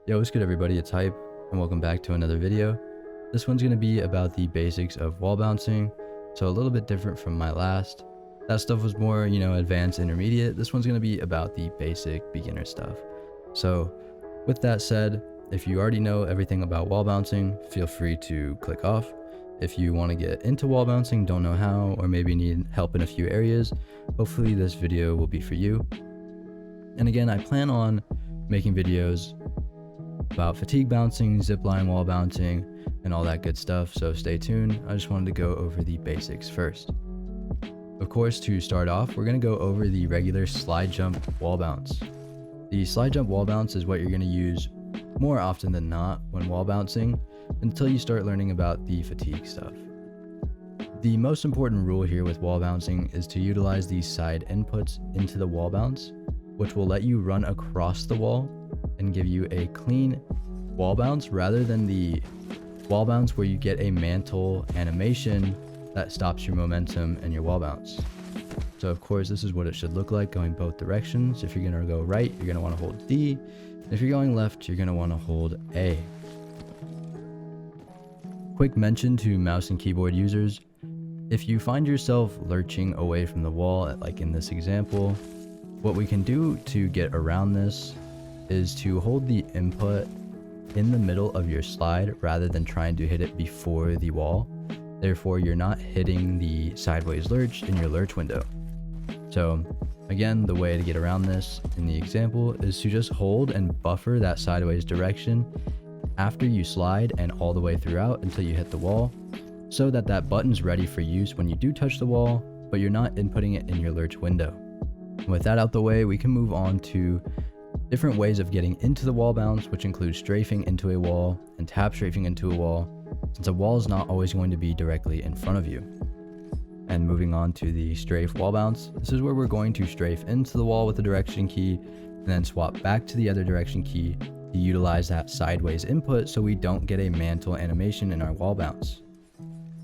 Yo, what's good everybody, it's Hype, and welcome back to another video. This one's going to be about the basics of wall bouncing, so a little bit different from my last. That stuff was more, advanced, intermediate. This one's going to be about the basic beginner stuff. So, with that said, if you already know everything about wall bouncing, feel free to click off. If you want to get into wall bouncing, don't know how, or maybe need help in a few areas, hopefully this video will be for you. And again, I plan on making videos about fatigue bouncing, zipline wall bouncing, and all that good stuff, so stay tuned. I just wanted to go over the basics first. Of course, to start off, we're going to go over the regular slide jump wall bounce. The slide jump wall bounce is what you're going to use more often than not when wall bouncing until you start learning about the fatigue stuff. The most important rule here with wall bouncing is to utilize these side inputs into the wall bounce, which will let you run across the wall and give you a clean wall bounce rather than the wall bounce where you get a mantle animation that stops your momentum and your wall bounce. So of course, this is what it should look like going both directions. If you're going to go right, you're going to want to hold D. If you're going left, you're going to want to hold A. Quick mention to mouse and keyboard users. If you find yourself lurching away from the wall, like in this example, what we can do to get around this is to hold the input in the middle of your slide rather than trying to hit it before the wall. Therefore, you're not hitting the sideways lurch in your lurch window. So again, the way to get around this in the example is to just hold and buffer that sideways direction after you slide and all the way throughout until you hit the wall, so that that button's ready for use when you do touch the wall, but you're not inputting it in your lurch window. With that out the way, we can move on to different ways of getting into the wall bounce, which includes strafing into a wall and tap strafing into a wall, since a wall is not always going to be directly in front of you. And moving on to the strafe wall bounce, this is where we're going to strafe into the wall with the direction key and then swap back to the other direction key to utilize that sideways input so we don't get a mantle animation in our wall bounce.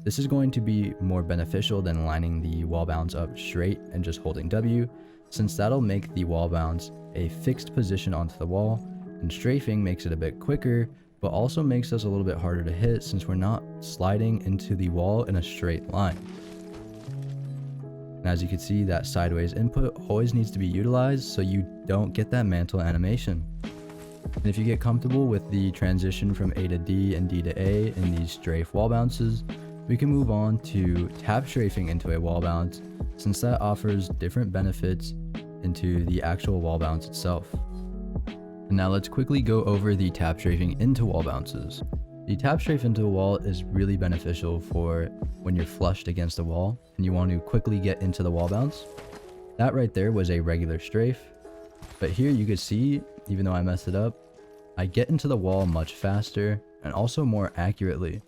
This is going to be more beneficial than lining the wall bounce up straight and just holding W, since that'll make the wall bounce a fixed position onto the wall, and strafing makes it a bit quicker, but also makes us a little bit harder to hit since we're not sliding into the wall in a straight line. And as you can see, that sideways input always needs to be utilized so you don't get that mantle animation. And if you get comfortable with the transition from A to D and D to A in these strafe wall bounces, we can move on to tap strafing into a wall bounce, since that offers different benefits into the actual wall bounce itself. And now let's quickly go over the tap strafing into wall bounces. The tap strafe into a wall is really beneficial for when you're flushed against a wall and you want to quickly get into the wall bounce. That right there was a regular strafe, but here you can see, even though I messed it up, I get into the wall much faster and also more accurately.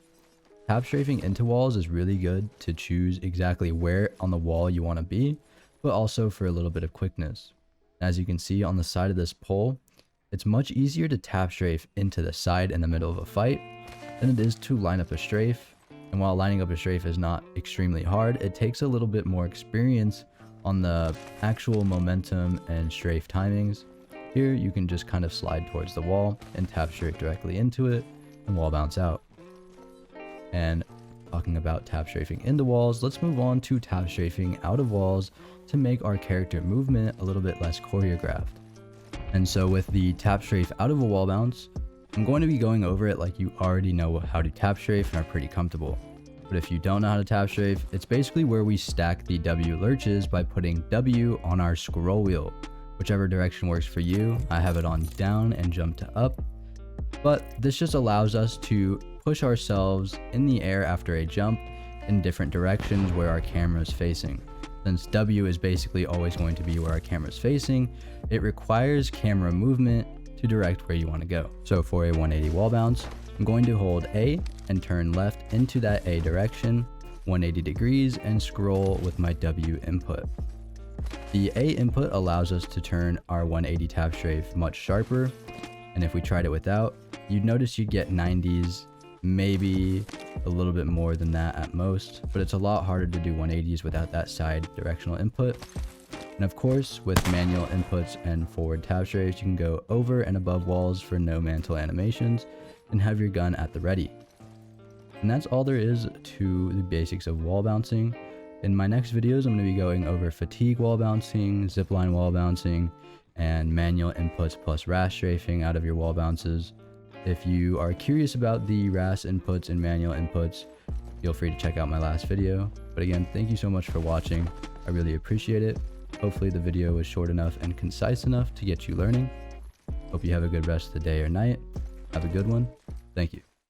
Tap strafing into walls is really good to choose exactly where on the wall you want to be, but also for a little bit of quickness. As you can see on the side of this pole, it's much easier to tap strafe into the side in the middle of a fight than it is to line up a strafe. And while lining up a strafe is not extremely hard, it takes a little bit more experience on the actual momentum and strafe timings. Here you can just kind of slide towards the wall and tap strafe directly into it and wall bounce out. And talking about tap strafing into walls, let's move on to tap strafing out of walls to make our character movement a little bit less choreographed. And so with the tap strafe out of a wall bounce, I'm going to be going over it like you already know how to tap strafe and are pretty comfortable. But if you don't know how to tap strafe, it's basically where we stack the W lurches by putting W on our scroll wheel. Whichever direction works for you. I have it on down and jump to up. But this just allows us to push ourselves in the air after a jump in different directions where our camera is facing. Since W is basically always going to be where our camera is facing, it requires camera movement to direct where you want to go. So for a 180 wall bounce, I'm going to hold A and turn left into that A direction, 180 degrees, and scroll with my W input. The A input allows us to turn our 180 tap strafe much sharper, and if we tried it without, you'd notice you'd get 90s, maybe a little bit more than that at most, but it's a lot harder to do 180s without that side directional input. And of course, with manual inputs and forward tab strafes, you can go over and above walls for no mantle animations and have your gun at the ready. And that's all there is to the basics of wall bouncing. In my next videos, I'm going to be going over fatigue wall bouncing, zipline wall bouncing, and manual inputs plus RAS strafing out of your wall bounces. If you are curious about the RAS inputs and manual inputs, feel free to check out my last video. But again, thank you so much for watching. I really appreciate it. Hopefully the video was short enough and concise enough to get you learning. Hope you have a good rest of the day or night. Have a good one. Thank you.